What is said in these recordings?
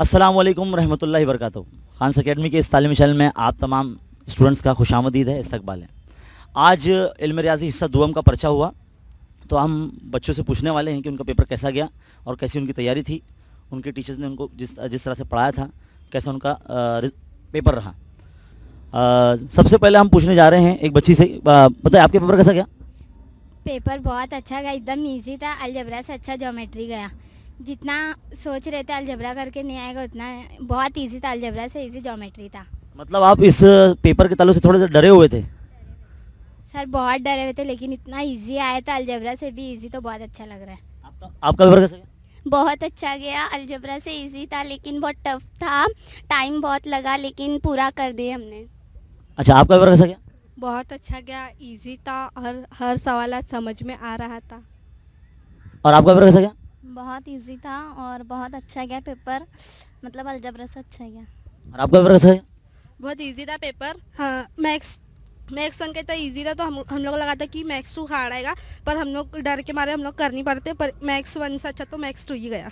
अस्सलाम वालेकुम रहमतुल्लाहि वबरकातुहू। खान्स अकेडमी के इस तालीमी चैनल में आप तमाम स्टूडेंट्स का खुशामदीद है, इस्तकबाल है। आज इल्म रियाज़ी हिस्सा दुआम का पर्चा हुआ, तो हम बच्चों से पूछने वाले हैं कि उनका पेपर कैसा गया और कैसी उनकी तैयारी थी, उनके टीचर्स ने उनको जिस तरह से पढ़ाया था, कैसा उनका पेपर रहा। सबसे पहले हम पूछने जा रहे हैं एक बच्ची से, बताइए आपके पेपर कैसा गया? पेपर बहुत अच्छा गया, एकदम इजी था। अलजबरा से अच्छा ज्योमेट्री गया। जितना सोच रहे थे अलजबरा करके नहीं आएगा उतना बहुत इजी था। अलजबरा से इजी ज्योमेट्री था। मतलब आप इस पेपर के ताल्लुक से थोड़े से डरे हुए थे? सर बहुत डरे हुए थे, लेकिन इतना इजी आया था। अलजबरा से भी इजी, तो बहुत अच्छा लग रहा है। आपका पेपर कैसा गया? बहुत अच्छा गया। अलजबरा से इजी था लेकिन बहुत टफ था, टाइम बहुत लगा लेकिन पूरा कर दिए हमने। अच्छा, आपका पेपर कैसा गया? बहुत अच्छा गया, इजी था और हर सवाल समझ में आ रहा था। और आपका पेपर कैसा गया? बहुत इजी था और बहुत अच्छा गया पेपर, मतलब अलजबरा से अच्छा गया। और आपका पेपर कैसा गया? बहुत इजी था पेपर। हाँ, मैथ्स अंक तो इजी था, तो हम लोग लगा था कि मैथ्स 2 हार्ड आएगा, पर हम लोग डर के मारे हम लोग कर नहीं पाते। पर मैथ्स 1 से अच्छा तो मैथ्स 2 ही गया।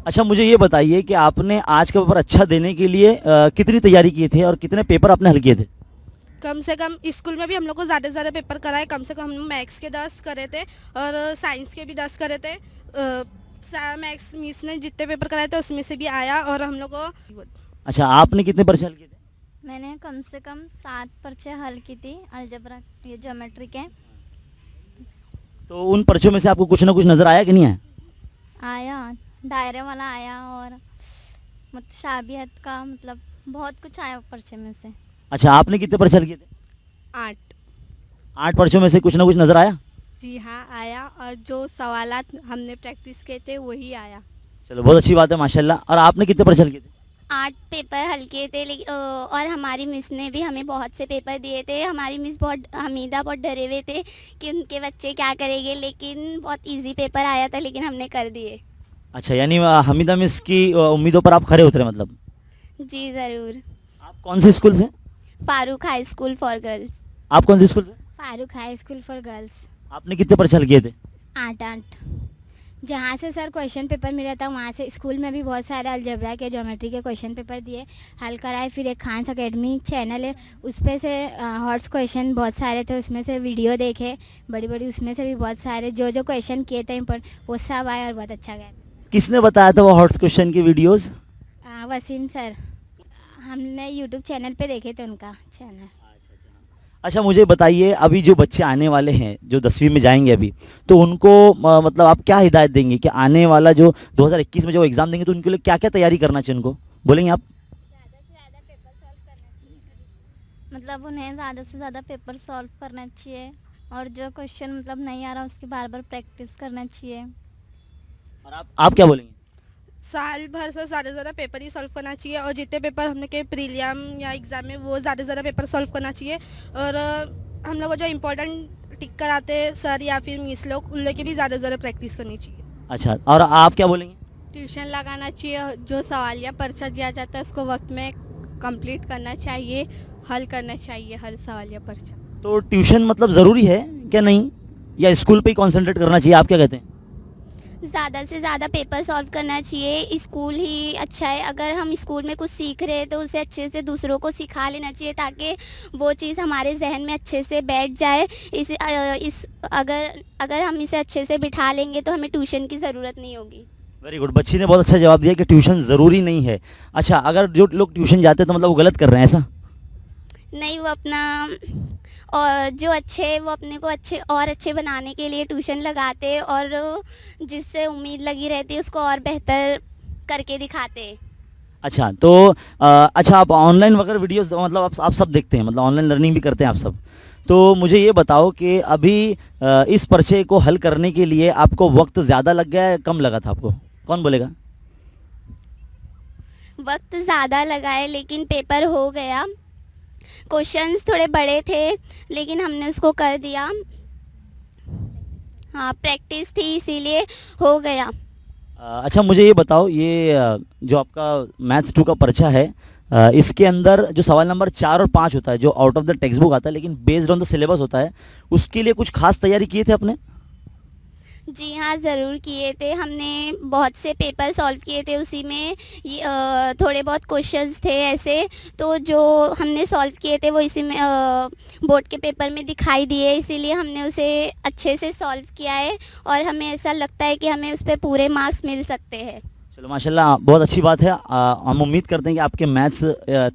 अच्छा, मुझे ये बताइए कि आपने आज का पेपर अच्छा देने के लिए कितनी तैयारी की थी और कितने पेपर आपने हल किए थे? कम से कम स्कूल में भी हम लोग को ज़्यादा से ज़्यादा पेपर कराए। कम से कम हम मैथ्स के 10 करे थे और साइंस के भी 10 करे थे। मैथ्स मिस ने जितने पेपर कराए थे उसमें से भी आया और हम लोग को। अच्छा, आपने कितने पर्चे हल किए थे? मैंने कम से कम 7 पर्चे हल की थी अलजबरा, ये ज्योमेट्री के। तो उन पर्चों में से आपको कुछ ना कुछ नज़र आया कि नहीं आया? आया, दायरे वाला आया और मुतशाबिहत का, मतलब बहुत कुछ आया पर्चे में से। अच्छा, आपने कितने पर्चे हल किए थे? 8। 8 पर्चों में से कुछ ना कुछ नज़र आया? जी हाँ, आया, और जो सवालात हमने प्रैक्टिस किए थे वही आया। चलो, बहुत अच्छी बात है, माशाल्लाह। और आपने कितने पर्चे हल किए थे? 8 पेपर हल किए थे, लेकिन और हमारी मिस ने भी हमें बहुत से पेपर दिए थे। हमारी मिस हमीदा बहुत डरे हुए थे कि उनके बच्चे क्या करेंगे, लेकिन बहुत इजी पेपर आया था, लेकिन हमने कर दिए। अच्छा, यानी हमीदा मिस की उम्मीदों पर आप खरे उतरे मतलब। जी ज़रूर। आप कौन से स्कूल से? Farooq high school for girls. आप कौन से स्कूल से? Farooq high school for girls. आपने कितने पर्चे हल किए थे? 8 जहाँ से सर क्वेश्चन पेपर मिला था वहाँ से स्कूल में भी बहुत सारे अलजबरा के ज्योमेट्री के क्वेश्चन पेपर दिए, हल कराए। फिर एक खान्स अकेडमी चैनल है, उस पर से हॉट्स क्वेश्चन बहुत सारे थे, उसमें से वीडियो देखे बड़ी बड़ी, उसमें से भी बहुत सारे जो जो क्वेश्चन किए थे पर वो सब आए और बहुत अच्छा गया। किसने बताया था वो हॉट्स क्वेश्चन की वीडियोस? वसीम सर, हमने यूट्यूब चैनल पे देखे थे उनका चैनल। अच्छा, मुझे बताइए, अभी जो बच्चे आने वाले हैं जो 10वीं में जाएंगे अभी, तो उनको मतलब आप क्या हिदायत देंगे कि आने वाला जो 2021 में जो एग्ज़ाम देंगे तो उनके लिए क्या क्या तैयारी करना चाहिए, उनको बोलेंगे आप? ज़्यादा से ज़्यादा पेपर सॉल्व करना चाहिए, मतलब उन्हें ज़्यादा से ज़्यादा पेपर सॉल्व करना चाहिए और जो क्वेश्चन मतलब नहीं आ रहा उसकी बार बार प्रैक्टिस करना चाहिए। और आप क्या बोलेंगे? साल भर से ज़्यादा से ज़्यादा पेपर ही सॉल्व करना चाहिए, और जितने पेपर हमने के प्रीलियम या एग्ज़ाम में वो ज़्यादा से ज़्यादा पेपर सॉल्व करना चाहिए। और हम लोग को जो इम्पोर्टेंट टिक कराते सर या फिर मिस लोग, उन लोग की भी ज़्यादा से ज़्यादा प्रैक्टिस करनी चाहिए। अच्छा, और आप क्या बोलेंगे? ट्यूशन लगाना चाहिए, जो सवाल या पर्चा दिया जाता है उसको वक्त में कंप्लीट करना चाहिए, हल करना चाहिए हर सवाल या पर्चा। तो ट्यूशन मतलब ज़रूरी है क्या, नहीं, या स्कूल पे ही कॉन्सेंट्रेट करना चाहिए, आप क्या कहते हैं? ज़्यादा से ज़्यादा पेपर सॉल्व करना चाहिए, स्कूल ही अच्छा है। अगर हम स्कूल में कुछ सीख रहे हैं तो उसे अच्छे से दूसरों को सिखा लेना चाहिए, ताकि वो चीज़ हमारे जहन में अच्छे से बैठ जाए। अगर हम इसे अच्छे से बिठा लेंगे तो हमें ट्यूशन की ज़रूरत नहीं होगी। वेरी गुड, बच्ची ने बहुत अच्छा जवाब दिया कि ट्यूशन ज़रूरी नहीं है। अच्छा, अगर जो लोग ट्यूशन जाते हैं तो मतलब वो गलत कर रहे हैं, ऐसा? नहीं, वो अपना और जो अच्छे वो अपने को अच्छे बनाने के लिए ट्यूशन लगाते और जिससे उम्मीद लगी रहती है उसको और बेहतर करके दिखाते। अच्छा, तो अच्छा, आप ऑनलाइन वगैरह वीडियोस मतलब आप सब देखते हैं, मतलब ऑनलाइन लर्निंग भी करते हैं आप सब? तो मुझे ये बताओ कि अभी इस पर्चे को हल करने के लिए आपको वक्त ज़्यादा लग गया है, कम लगा था आपको? कौन बोलेगा? वक्त ज़्यादा लगा है लेकिन पेपर हो गया। क्वेश्चंस थोड़े बड़े थे लेकिन हमने उसको कर दिया। हाँ, प्रैक्टिस थी इसीलिए हो गया। अच्छा, मुझे ये बताओ, ये जो आपका मैथ्स 2 का पर्चा है, इसके अंदर जो सवाल नंबर 4 और 5 होता है जो out of the text book आता है लेकिन बेस्ड ऑन द सिलेबस होता है, उसके लिए कुछ खास तैयारी किए थे आपने? जी हाँ, ज़रूर किए थे। हमने बहुत से पेपर सॉल्व किए थे, उसी में थोड़े बहुत क्वेश्चंस थे ऐसे, तो जो हमने सॉल्व किए थे वो इसी में बोर्ड के पेपर में दिखाई दिए, इसीलिए हमने उसे अच्छे से सॉल्व किया है और हमें ऐसा लगता है कि हमें उस पे पूरे मार्क्स मिल सकते हैं। चलो माशाल्लाह, बहुत अच्छी बात है। हम उम्मीद करते हैं कि आपके मैथ्स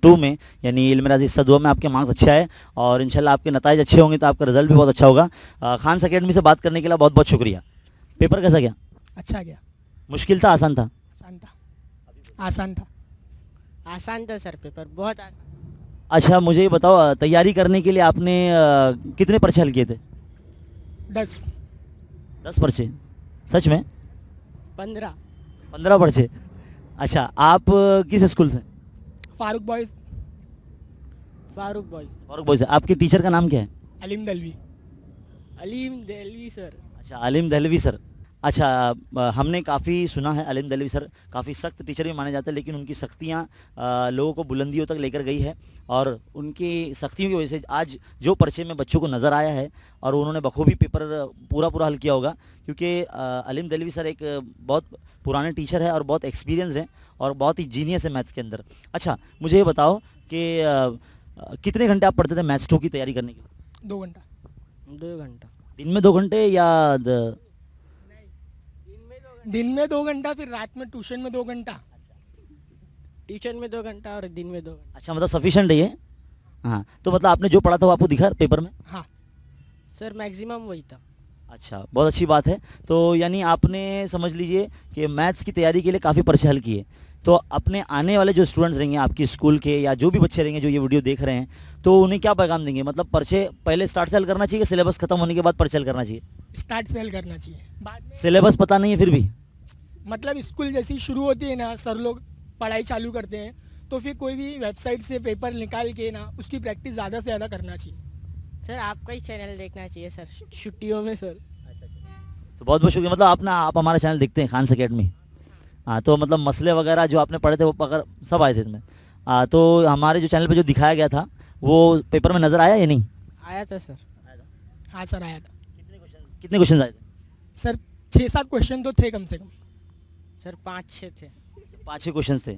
2 में यानी इल्म रियाज़ी हिस्सा 2 में आपके मार्क्स अच्छे आए और इंशाल्लाह आपके नताइज अच्छे होंगे तो आपका रिजल्ट भी बहुत अच्छा होगा। खान्स अकेडमी से बात करने के लिए बहुत बहुत शुक्रिया। पेपर कैसा गया? अच्छा गया। मुश्किल था, आसान था? आसान था। आसान था। आसान था सर, पेपर बहुत आसान। अच्छा मुझे ये बताओ, तैयारी करने के लिए आपने कितने पर्चे हल किए थे? 10 10 पर्चे? सच में? 15 15 पर्चे? अच्छा, आप किस स्कूल से? Farooq boys. Farooq boys. Farooq boy से। आपके टीचर का नाम क्या है? अलीम दलवी। अलीम दलवी सर। अच्छा, अलीम दहलवी सर। अच्छा, हमने काफ़ी सुना है अलीम दहलवी सर काफ़ी सख्त टीचर भी माने जाते हैं, लेकिन उनकी सख्तियाँ लोगों को बुलंदियों तक लेकर गई है और उनकी सख्तियों की वजह से आज जो पर्चे में बच्चों को नज़र आया है और उन्होंने बखूबी पेपर पूरा हल किया होगा, क्योंकि अलीम दहलवी सर एक बहुत पुराने टीचर है और बहुत एक्सपीरियंस है और बहुत ही जीनियस है मैथ्स के अंदर। अच्छा मुझे ये बताओ कि कितने घंटे आप पढ़ते थे मैथ्स 2 की तैयारी करने के लिए? 2 घंटा। 2 घंटा। दिन में 2 घंटे या दिन में 2 घंटा, फिर रात में ट्यूशन में 2 घंटा। ट्यूशन में 2 घंटा और दिन में 2 घंटा। अच्छा, मतलब सफिशेंट है ये? हाँ, तो मतलब आपने जो पढ़ा था वो आपको दिखा पेपर में? हाँ सर, मैक्सिमम वही था। अच्छा, बहुत अच्छी बात है। तो यानी आपने समझ लीजिए कि मैथ्स की तैयारी के लिए काफ़ी पर्चे हल किए। तो अपने आने वाले जो स्टूडेंट्स रहेंगे आपकी स्कूल के या जो भी बच्चे रहेंगे जो ये वीडियो देख रहे हैं, तो उन्हें क्या पैगाम देंगे? मतलब पर्चे पहले स्टार्ट से हल करना चाहिए, सिलेबस खत्म होने के बाद पर्चे हल करना चाहिए? स्टार्ट से हल करना चाहिए, बाद में सिलेबस पता नहीं है फिर भी? मतलब स्कूल जैसी शुरू होती है ना, सर लोग पढ़ाई चालू करते हैं, तो फिर कोई भी वेबसाइट से पेपर निकाल के ना उसकी प्रैक्टिस ज़्यादा से ज़्यादा करना चाहिए। सर आपका ही चैनल देखना चाहिए सर, छुट्टियों में सर। तो बहुत बहुत शुक्रिया। मतलब आप हमारा चैनल देखते हैं खान्स अकेडमी? हाँ, तो मतलब मसले वगैरह जो आपने पढ़े थे वो पकड़ सब आए थे इसमें? तो हमारे जो चैनल पे जो दिखाया गया था वो पेपर में नज़र आया या नहीं? आया था सर। हाँ सर, आया था। कितने क्वेश्चन आए थे? सर 6-7 क्वेश्चन तो थे कम से कम। सर 5-6 थे। 5-6 क्वेश्चन थे।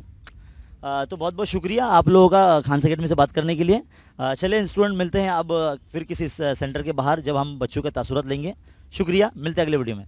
तो बहुत बहुत शुक्रिया आप लोगों का खान्स अकेडमी से बात करने के लिए। चलिए स्टूडेंट, मिलते हैं अब फिर किसी सेंटर के बाहर जब हम बच्चों का तासुरात लेंगे। शुक्रिया, मिलते हैं अगले वीडियो में।